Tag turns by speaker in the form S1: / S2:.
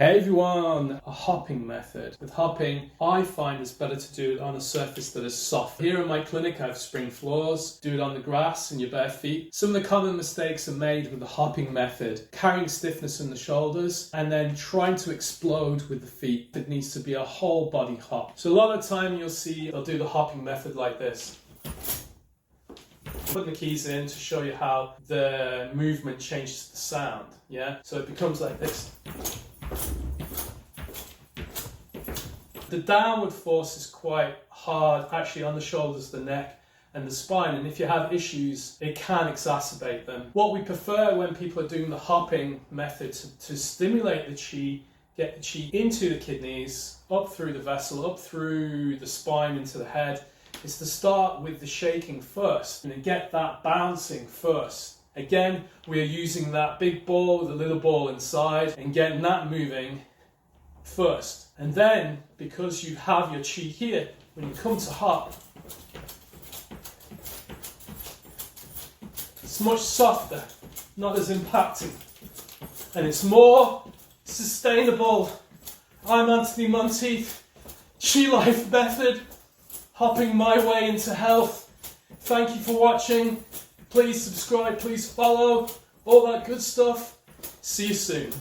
S1: Hey everyone, a hopping method. With hopping, I find it's better to do it on a surface that is soft. Here in my clinic I have spring floors, do it on the grass and your bare feet. Some of the common mistakes are made with the hopping method, carrying stiffness in the shoulders and then trying to explode with the feet. It needs to be a whole body hop. So a lot of the time you'll see they'll do the hopping method like this. Putting the keys in to show you how the movement changes the sound, yeah? So it becomes like this. The downward force is quite hard actually on the shoulders, the neck and the spine, and if you have issues it can exacerbate them. What we prefer when people are doing the hopping method to stimulate the chi, get the chi into the kidneys, up through the vessel, up through the spine into the head, is to start with the shaking first and get that bouncing first. Again, we are using that big ball with a little ball inside and getting that moving first. And then, because you have your chi here, when you come to hop, it's much softer, not as impacting, and it's more sustainable. I'm Anthony Monteith, Chi Life Method, hopping my way into health. Thank you for watching. Please subscribe, please follow, all that good stuff. See you soon.